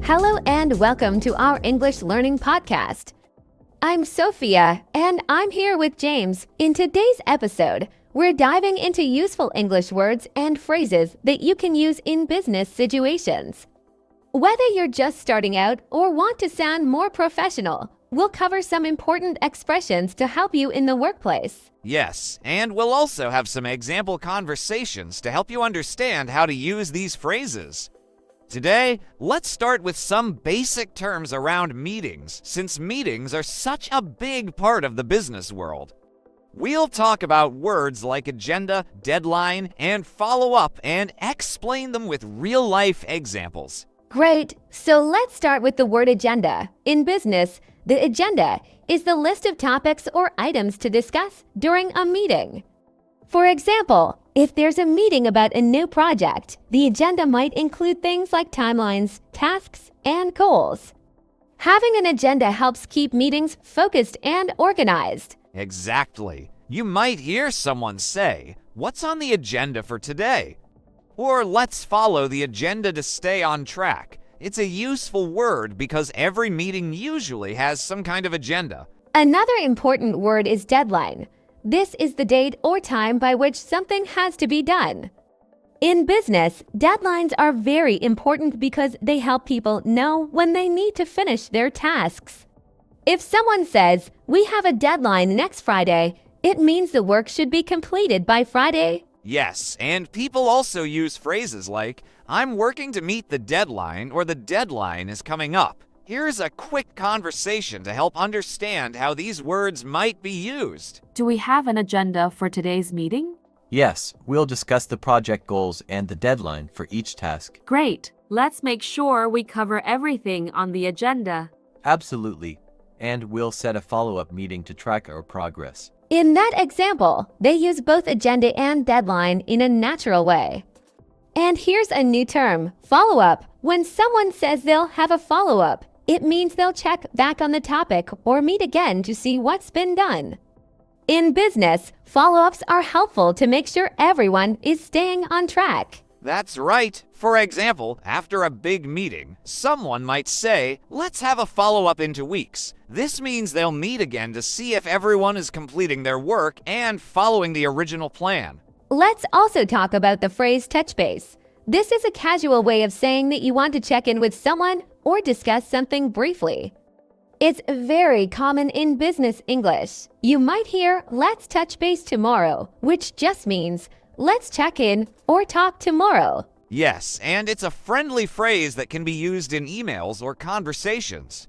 Hello and welcome to our English Learning Podcast. I'm Sophia and I'm here with James. In today's episode, we're diving into useful English words and phrases that you can use in business situations. Whether you're just starting out or want to sound more professional, we'll cover some important expressions to help you in the workplace. Yes, and we'll also have some example conversations to help you understand how to use these phrases. Today, let's start with some basic terms around meetings, since meetings are such a big part of the business world. We'll talk about words like agenda, deadline, and follow-up, and explain them with real-life examples. Great, so let's start with the word agenda. In business, the agenda is the list of topics or items to discuss during a meeting. For example, if there's a meeting about a new project, the agenda might include things like timelines, tasks, and goals. Having an agenda helps keep meetings focused and organized. Exactly. You might hear someone say, "What's on the agenda for today?" Or "Let's follow the agenda to stay on track." It's a useful word because every meeting usually has some kind of agenda. Another important word is deadline. This is the date or time by which something has to be done. In business, deadlines are very important because they help people know when they need to finish their tasks. If someone says, "We have a deadline next Friday," it means the work should be completed by Friday. Yes, and people also use phrases like, "I'm working to meet the deadline," or "the deadline is coming up." Here's a quick conversation to help understand how these words might be used. Do we have an agenda for today's meeting? Yes, we'll discuss the project goals and the deadline for each task. Great. Let's make sure we cover everything on the agenda. Absolutely. And we'll set a follow-up meeting to track our progress. In that example, they use both agenda and deadline in a natural way. And here's a new term, follow-up. When someone says they'll have a follow-up, it means they'll check back on the topic or meet again to see what's been done. In business, follow-ups are helpful to make sure everyone is staying on track. That's right. For example, after a big meeting, someone might say, "Let's have a follow-up in 2 weeks." This means they'll meet again to see if everyone is completing their work and following the original plan. Let's also talk about the phrase touch base. This is a casual way of saying that you want to check in with someone or discuss something briefly. It's very common in business English. You might hear, "Let's touch base tomorrow," which just means, "Let's check in or talk tomorrow." Yes, and it's a friendly phrase that can be used in emails or conversations.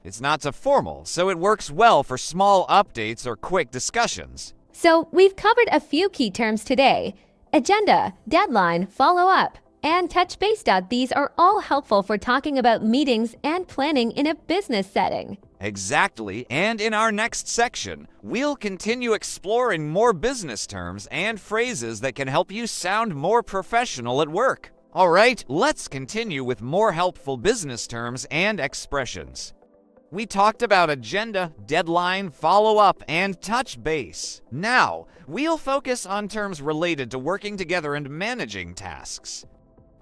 It's not so formal, so it works well for small updates or quick discussions. So we've covered a few key terms today: agenda, deadline, follow-up, and touch base. These are all helpful for talking about meetings and planning in a business setting. Exactly, and in our next section, we'll continue exploring more business terms and phrases that can help you sound more professional at work. All right, let's continue with more helpful business terms and expressions. We talked about agenda, deadline, follow-up, and touch base. Now, we'll focus on terms related to working together and managing tasks.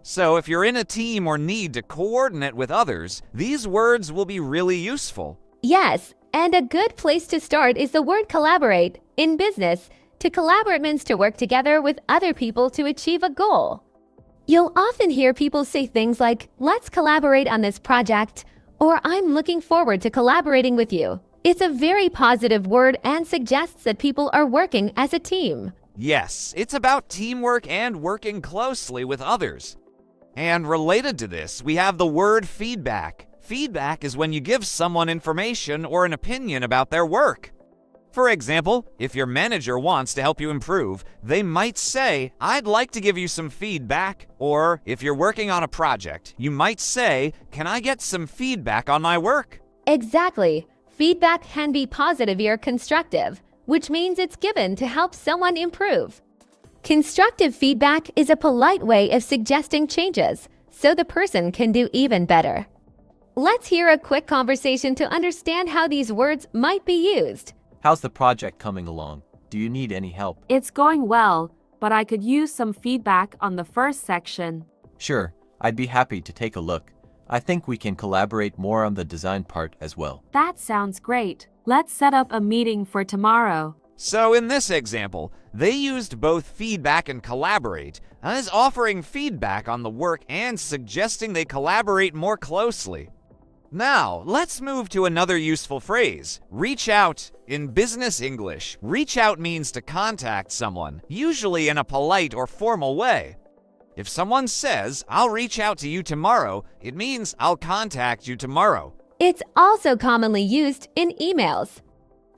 So if you're in a team or need to coordinate with others, these words will be really useful. Yes, and a good place to start is the word collaborate. In business, to collaborate means to work together with other people to achieve a goal. You'll often hear people say things like, "Let's collaborate on this project," or "I'm looking forward to collaborating with you." It's a very positive word and suggests that people are working as a team. Yes, it's about teamwork and working closely with others. And related to this, we have the word feedback. Feedback is when you give someone information or an opinion about their work. For example, if your manager wants to help you improve, they might say, "I'd like to give you some feedback." Or if you're working on a project, you might say, "Can I get some feedback on my work?" Exactly. Feedback can be positive or constructive, which means it's given to help someone improve. Constructive feedback is a polite way of suggesting changes, so the person can do even better. Let's hear a quick conversation to understand how these words might be used. How's the project coming along? Do you need any help? It's going well, but I could use some feedback on the first section. Sure, I'd be happy to take a look. I think we can collaborate more on the design part as well. That sounds great. Let's set up a meeting for tomorrow. So in this example, they used both feedback and collaborate as offering feedback on the work and suggesting they collaborate more closely. Now, let's move to another useful phrase, reach out. In business English, reach out means to contact someone, usually in a polite or formal way. If someone says, I'll reach out to you tomorrow, it means I'll contact you tomorrow. It's also commonly used in emails.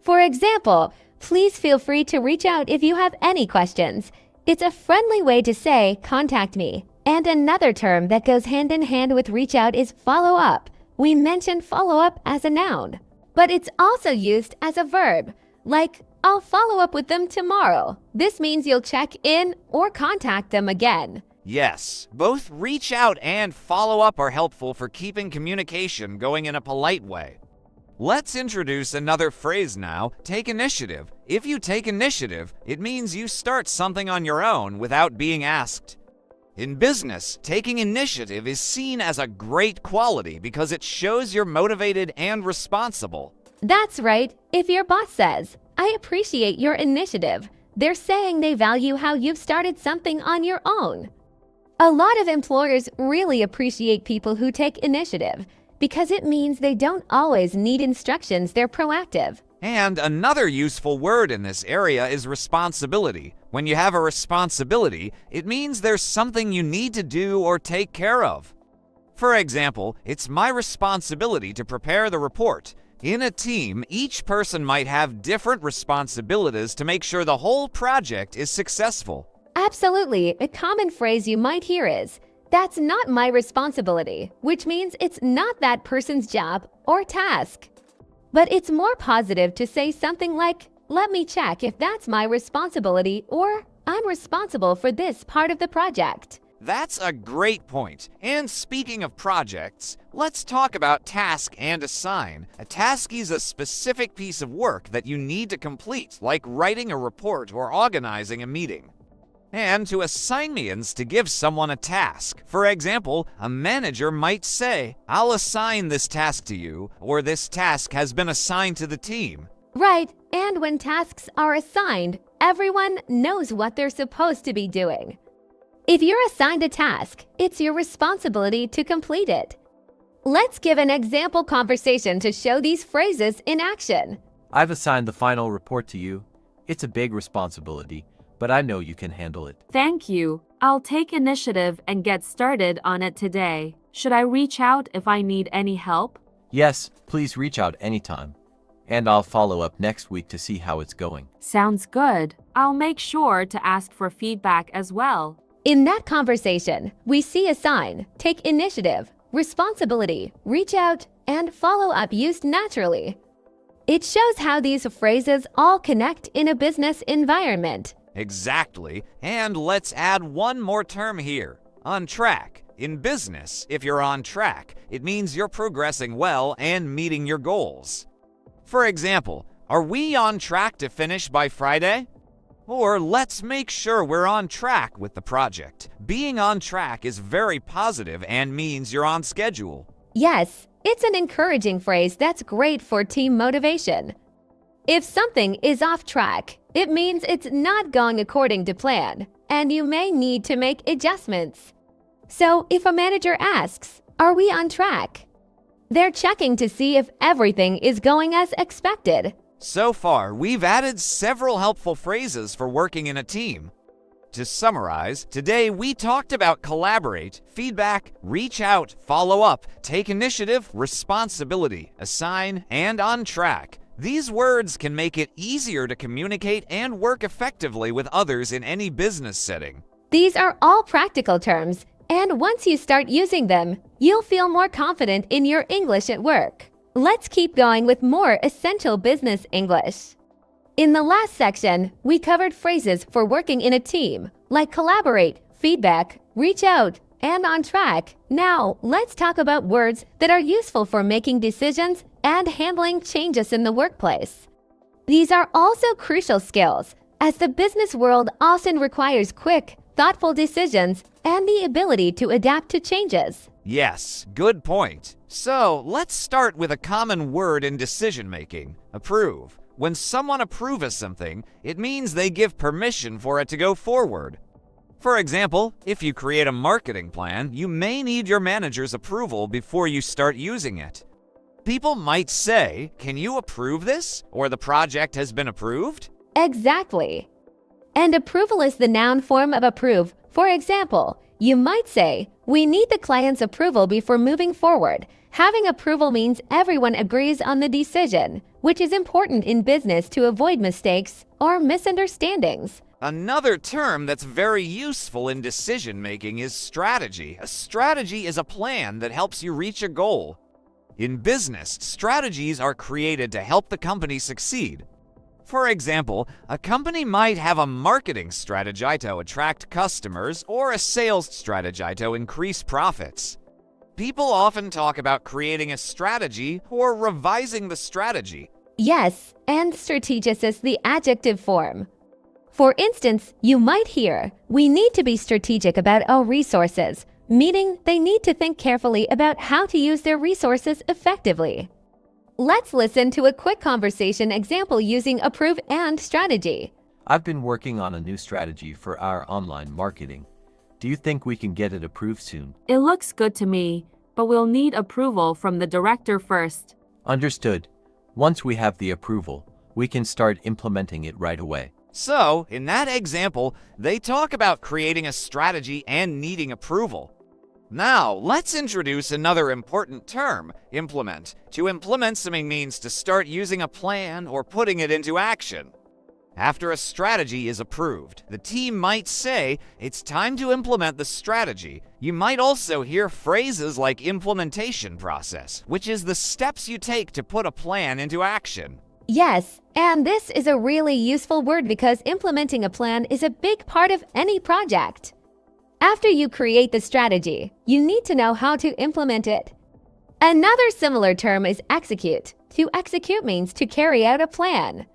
For example, please feel free to reach out if you have any questions. It's a friendly way to say, contact me. And another term that goes hand in hand with reach out is follow up. We mentioned follow up as a noun, but it's also used as a verb, like, I'll follow up with them tomorrow. This means you'll check in or contact them again. Yes, both reach out and follow up are helpful for keeping communication going in a polite way. Let's introduce another phrase now, take initiative. If you take initiative, it means you start something on your own without being asked. In business, taking initiative is seen as a great quality because it shows you're motivated and responsible. That's right. If your boss says, I appreciate your initiative, they're saying they value how you've started something on your own. A lot of employers really appreciate people who take initiative because it means they don't always need instructions, they're proactive. And another useful word in this area is responsibility. When you have a responsibility, it means there's something you need to do or take care of. For example, it's my responsibility to prepare the report. In a team, each person might have different responsibilities to make sure the whole project is successful. Absolutely. A common phrase you might hear is, that's not my responsibility, which means it's not that person's job or task. But it's more positive to say something like, let me check if that's my responsibility, or I'm responsible for this part of the project. That's a great point. And speaking of projects, let's talk about task and assign. A task is a specific piece of work that you need to complete, like writing a report or organizing a meeting. And to assign means to give someone a task. For example, a manager might say, I'll assign this task to you, or this task has been assigned to the team. Right, and when tasks are assigned, everyone knows what they're supposed to be doing. If you're assigned a task, it's your responsibility to complete it. Let's give an example conversation to show these phrases in action. I've assigned the final report to you. It's a big responsibility, but I know you can handle it. Thank you. I'll take initiative and get started on it today. Should I reach out if I need any help? Yes, please reach out anytime. And I'll follow up next week to see how it's going. Sounds good. I'll make sure to ask for feedback as well. In that conversation, we see assign, take initiative, responsibility, reach out, and follow up used naturally. It shows how these phrases all connect in a business environment. Exactly. And let's add one more term here, on track. In business, if you're on track, it means you're progressing well and meeting your goals. For example, are we on track to finish by Friday? Or let's make sure we're on track with the project. Being on track is very positive and means you're on schedule. Yes, it's an encouraging phrase that's great for team motivation. If something is off track, it means it's not going according to plan, and you may need to make adjustments. So if a manager asks, are we on track? They're checking to see if everything is going as expected. So far, we've added several helpful phrases for working in a team. To summarize, today we talked about collaborate, feedback, reach out, follow up, take initiative, responsibility, assign, and on track. These words can make it easier to communicate and work effectively with others in any business setting. These are all practical terms, and once you start using them, you'll feel more confident in your English at work. Let's keep going with more essential business English. In the last section, we covered phrases for working in a team, like collaborate, feedback, reach out, and on track. Now, let's talk about words that are useful for making decisions and handling changes in the workplace. These are also crucial skills, as the business world often requires quick, thoughtful decisions and the ability to adapt to changes. Yes, good point. So, let's start with a common word in decision making: approve. When someone approves something, it means they give permission for it to go forward. For example, if you create a marketing plan, you may need your manager's approval before you start using it. People might say, "Can you approve this?" or "The project has been approved." Exactly. And approval is the noun form of approve. For example, you might say, "We need the client's approval before moving forward." Having approval means everyone agrees on the decision, which is important in business to avoid mistakes or misunderstandings. Another term that's very useful in decision making is strategy. A strategy is a plan that helps you reach a goal. In business, strategies are created to help the company succeed. For example, a company might have a marketing strategy to attract customers or a sales strategy to increase profits. People often talk about creating a strategy or revising the strategy. Yes, and strategist is the adjective form. For instance, you might hear, "We need to be strategic about our resources," meaning they need to think carefully about how to use their resources effectively. Let's listen to a quick conversation example using approve and strategy. I've been working on a new strategy for our online marketing. Do you think we can get it approved soon? It looks good to me, but we'll need approval from the director first. Understood. Once we have the approval, we can start implementing it right away. So, in that example, they talk about creating a strategy and needing approval. Now, let's introduce another important term: implement. To implement something means to start using a plan or putting it into action. After a strategy is approved, the team might say, "It's time to implement the strategy." You might also hear phrases like implementation process, which is the steps you take to put a plan into action. Yes, and this is a really useful word because implementing a plan is a big part of any project. After you create the strategy, you need to know how to implement it. Another similar term is execute. To execute means to carry out a plan.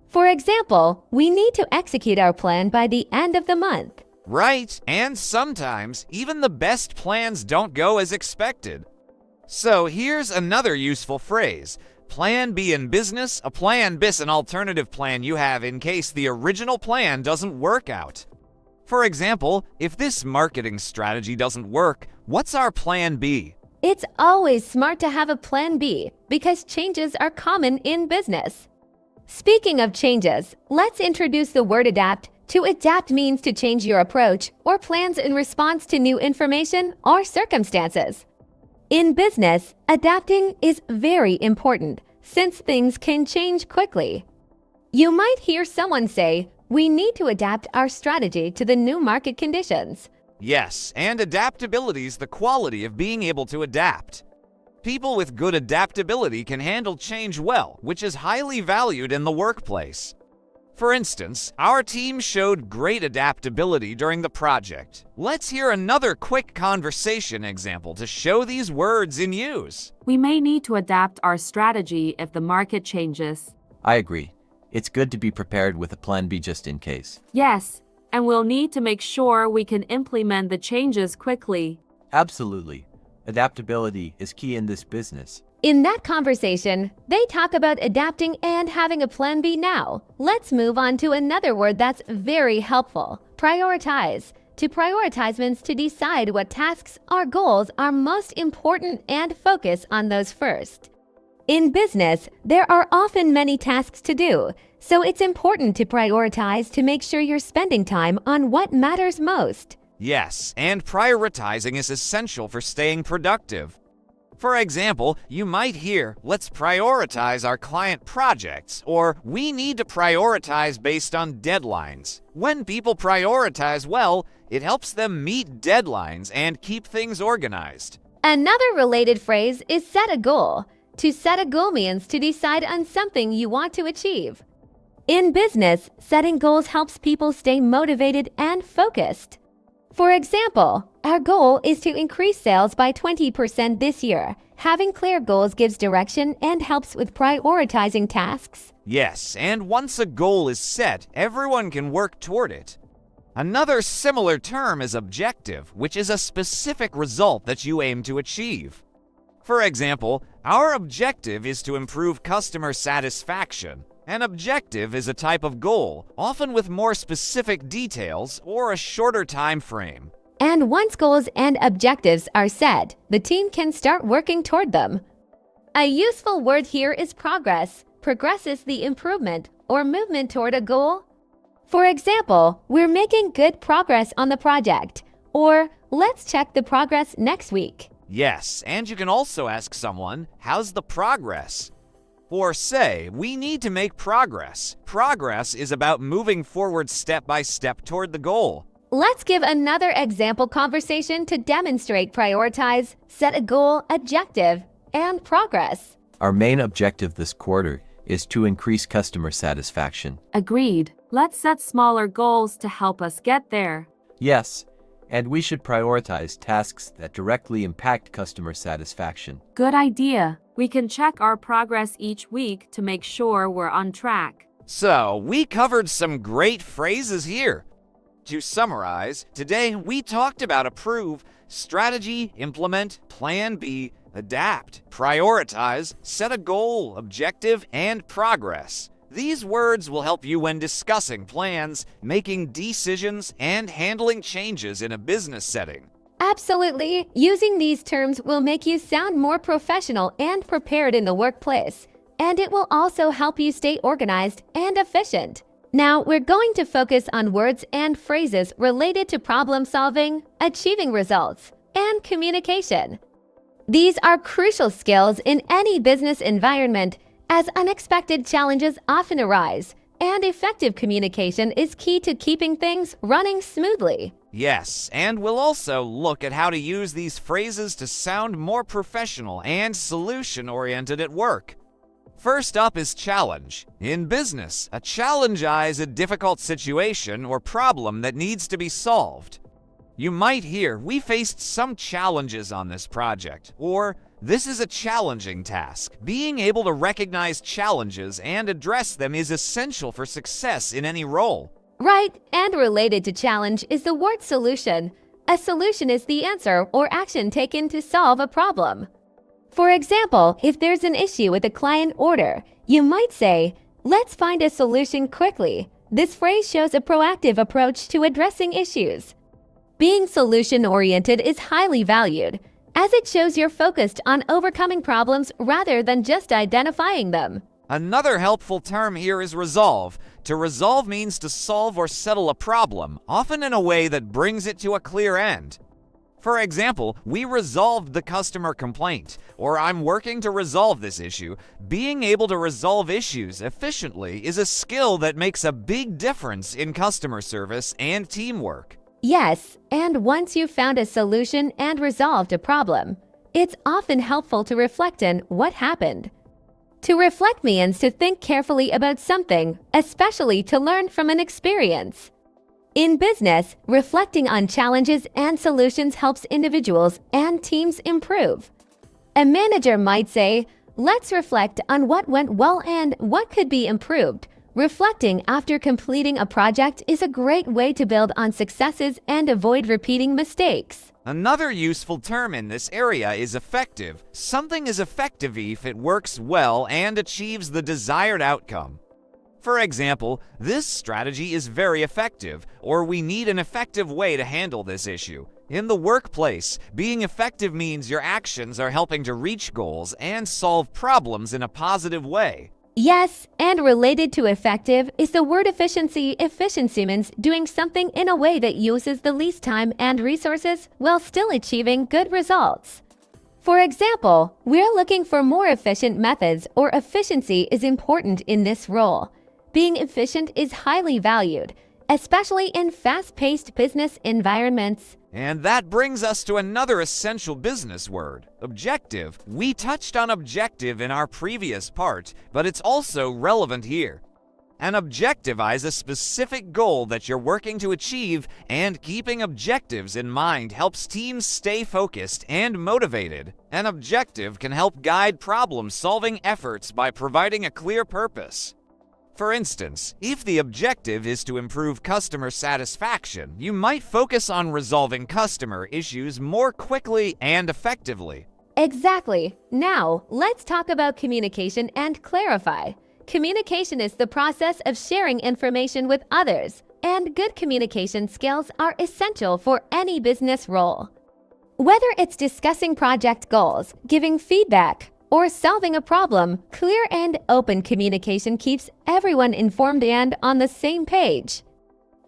For example, we need to execute our plan by the end of the month. Right, and sometimes even the best plans don't go as expected. So here's another useful phrase: Plan B in business, a plan B is an alternative plan you have in case the original plan doesn't work out. For example, if this marketing strategy doesn't work, what's our plan B? It's always smart to have a plan B because changes are common in business. Speaking of changes, let's introduce the word adapt. To adapt means to change your approach or plans in response to new information or circumstances. In business, adapting is very important since things can change quickly. You might hear someone say, "We need to adapt our strategy to the new market conditions." Yes, and adaptability is the quality of being able to adapt. People with good adaptability can handle change well, which is highly valued in the workplace. For instance, our team showed great adaptability during the project. Let's hear another quick conversation example to show these words in use. We may need to adapt our strategy if the market changes. I agree. It's good to be prepared with a plan B just in case. Yes, and we'll need to make sure we can implement the changes quickly. Absolutely. Adaptability is key in this business. In that conversation, they talk about adapting and having a plan B now. Let's move on to another word that's very helpful: prioritize. To prioritize means to decide what tasks or goals are most important and focus on those first. In business, there are often many tasks to do, so it's important to prioritize to make sure you're spending time on what matters most. Yes, and prioritizing is essential for staying productive. For example, you might hear, "Let's prioritize our client projects," or "We need to prioritize based on deadlines." When people prioritize well, it helps them meet deadlines and keep things organized. Another related phrase is set a goal. To set a goal means to decide on something you want to achieve. In business, setting goals helps people stay motivated and focused. For example, our goal is to increase sales by 20% this year. Having clear goals gives direction and helps with prioritizing tasks. Yes, and once a goal is set, everyone can work toward it. Another similar term is objective, which is a specific result that you aim to achieve. For example, our objective is to improve customer satisfaction. An objective is a type of goal, often with more specific details or a shorter time frame. And once goals and objectives are set, the team can start working toward them. A useful word here is progress. Progress is the improvement or movement toward a goal. For example, we're making good progress on the project, or let's check the progress next week. Yes, and you can also ask someone, how's the progress? Or say, we need to make progress. Progress is about moving forward step by step toward the goal. Let's give another example conversation to demonstrate prioritize, set a goal, objective, and progress. Our main objective this quarter is to increase customer satisfaction. Agreed. Let's set smaller goals to help us get there. Yes, and we should prioritize tasks that directly impact customer satisfaction. Good idea. We can check our progress each week to make sure we're on track. So, we covered some great phrases here. To summarize, today we talked about approve, strategy, implement, plan B, adapt, prioritize, set a goal, objective, and progress. These words will help you when discussing plans, making decisions, and handling changes in a business setting. Absolutely. Using these terms will make you sound more professional and prepared in the workplace, and it will also help you stay organized and efficient. Now, we're going to focus on words and phrases related to problem solving, achieving results, and communication. These are crucial skills in any business environment, as unexpected challenges often arise, and effective communication is key to keeping things running smoothly. Yes, and we'll also look at how to use these phrases to sound more professional and solution-oriented at work. First up is challenge. In business, a challenge is a difficult situation or problem that needs to be solved. You might hear, we faced some challenges on this project, or this is a challenging task. Being able to recognize challenges and address them is essential for success in any role. Right, and related to challenge is the word solution. A solution is the answer or action taken to solve a problem. For example, if there's an issue with a client order, you might say, let's find a solution quickly. This phrase shows a proactive approach to addressing issues. Being solution-oriented is highly valued, as it shows you're focused on overcoming problems rather than just identifying them. Another helpful term here is resolve. To resolve means to solve or settle a problem, often in a way that brings it to a clear end. For example, we resolved the customer complaint, or I'm working to resolve this issue. Being able to resolve issues efficiently is a skill that makes a big difference in customer service and teamwork. Yes, and once you've found a solution and resolved a problem, it's often helpful to reflect on what happened. To reflect means to think carefully about something, especially to learn from an experience. In business, reflecting on challenges and solutions helps individuals and teams improve. A manager might say, let's reflect on what went well and what could be improved. Reflecting after completing a project is a great way to build on successes and avoid repeating mistakes. Another useful term in this area is effective. Something is effective if it works well and achieves the desired outcome. For example, this strategy is very effective, or we need an effective way to handle this issue. In the workplace, being effective means your actions are helping to reach goals and solve problems in a positive way. Yes, and related to effective is the word efficiency. Efficiency means doing something in a way that uses the least time and resources while still achieving good results. For example, we're looking for more efficient methods, or efficiency is important in this role. Being efficient is highly valued, especially in fast-paced business environments. And that brings us to another essential business word, objective. We touched on objective in our previous part, but it's also relevant here. An objective is a specific goal that you're working to achieve, and keeping objectives in mind helps teams stay focused and motivated. An objective can help guide problem-solving efforts by providing a clear purpose. For instance, if the objective is to improve customer satisfaction, you might focus on resolving customer issues more quickly and effectively. Exactly. Now, let's talk about communication and clarify. Communication is the process of sharing information with others, and good communication skills are essential for any business role. Whether it's discussing project goals, giving feedback, or solving a problem, clear and open communication keeps everyone informed and on the same page.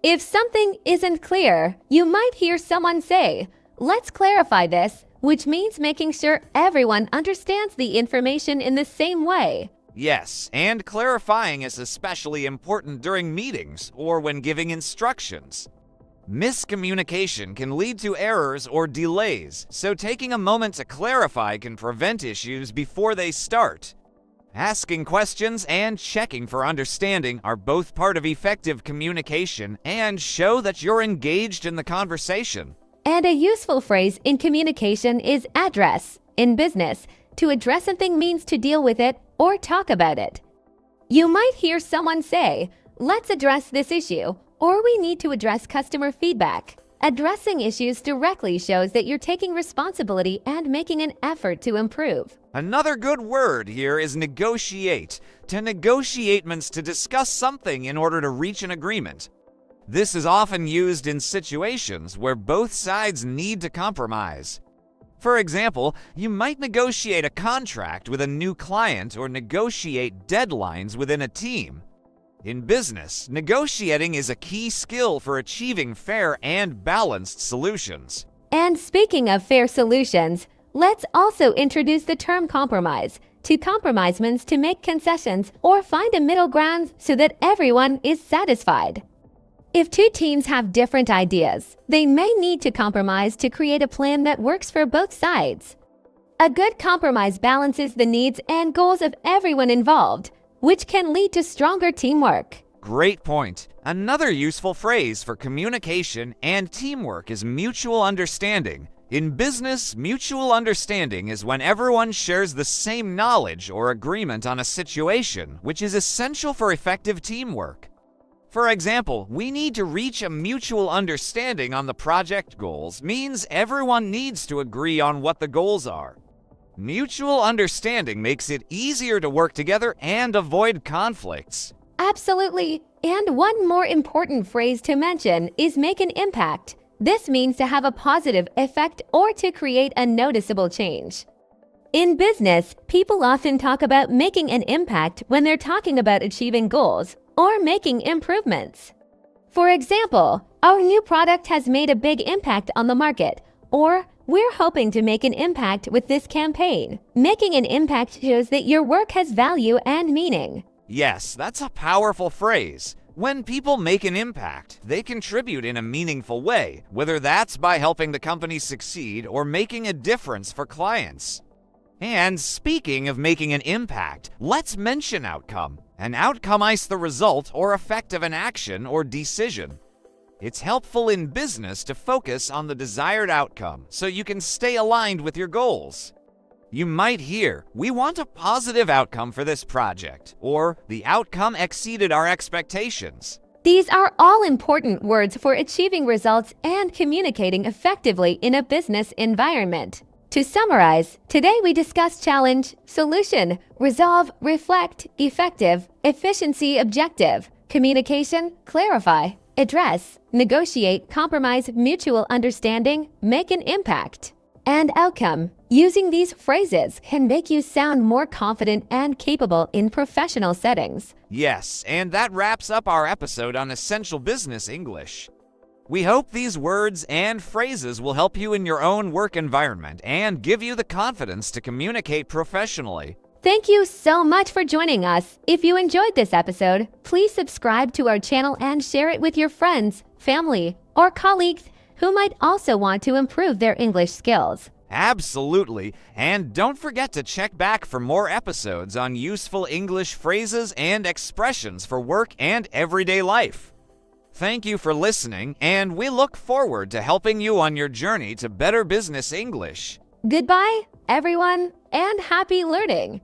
If something isn't clear, you might hear someone say, "Let's clarify this," which means making sure everyone understands the information in the same way. Yes, and clarifying is especially important during meetings or when giving instructions. Miscommunication can lead to errors or delays, so taking a moment to clarify can prevent issues before they start. Asking questions and checking for understanding are both part of effective communication and show that you're engaged in the conversation. And a useful phrase in communication is address. In business, to address something means to deal with it or talk about it. You might hear someone say, "Let's address this issue," or "We need to address customer feedback." Addressing issues directly shows that you're taking responsibility and making an effort to improve. Another good word here is negotiate. To negotiate means to discuss something in order to reach an agreement. This is often used in situations where both sides need to compromise. For example, you might negotiate a contract with a new client or negotiate deadlines within a team. In business, negotiating is a key skill for achieving fair and balanced solutions. And speaking of fair solutions, let's also introduce the term compromise. To compromise means to make concessions or find a middle ground so that everyone is satisfied. If two teams have different ideas, they may need to compromise to create a plan that works for both sides. A good compromise balances the needs and goals of everyone involved, which can lead to stronger teamwork. Great point. Another useful phrase for communication and teamwork is mutual understanding. In business, mutual understanding is when everyone shares the same knowledge or agreement on a situation, which is essential for effective teamwork. For example, we need to reach a mutual understanding on the project goals means everyone needs to agree on what the goals are. Mutual understanding makes it easier to work together and avoid conflicts. Absolutely. And one more important phrase to mention is make an impact. This means to have a positive effect or to create a noticeable change. In business, people often talk about making an impact when they're talking about achieving goals or making improvements. For example, our new product has made a big impact on the market, or we're hoping to make an impact with this campaign. Making an impact shows that your work has value and meaning. Yes, that's a powerful phrase. When people make an impact, they contribute in a meaningful way, whether that's by helping the company succeed or making a difference for clients. And speaking of making an impact, let's mention outcome. An outcome is the result or effect of an action or decision. It's helpful in business to focus on the desired outcome so you can stay aligned with your goals. You might hear, "We want a positive outcome for this project," or "The outcome exceeded our expectations." These are all important words for achieving results and communicating effectively in a business environment. To summarize, today we discussed challenge, solution, resolve, reflect, effective, efficiency, objective, communication, clarify, address, negotiate, compromise, mutual understanding, make an impact, and outcome. Using these phrases can make you sound more confident and capable in professional settings. Yes, and that wraps up our episode on Essential Business English. We hope these words and phrases will help you in your own work environment and give you the confidence to communicate professionally. Thank you so much for joining us. If you enjoyed this episode, please subscribe to our channel and share it with your friends, family, or colleagues who might also want to improve their English skills. Absolutely, and don't forget to check back for more episodes on useful English phrases and expressions for work and everyday life. Thank you for listening, and we look forward to helping you on your journey to better business English. Goodbye, everyone, and happy learning!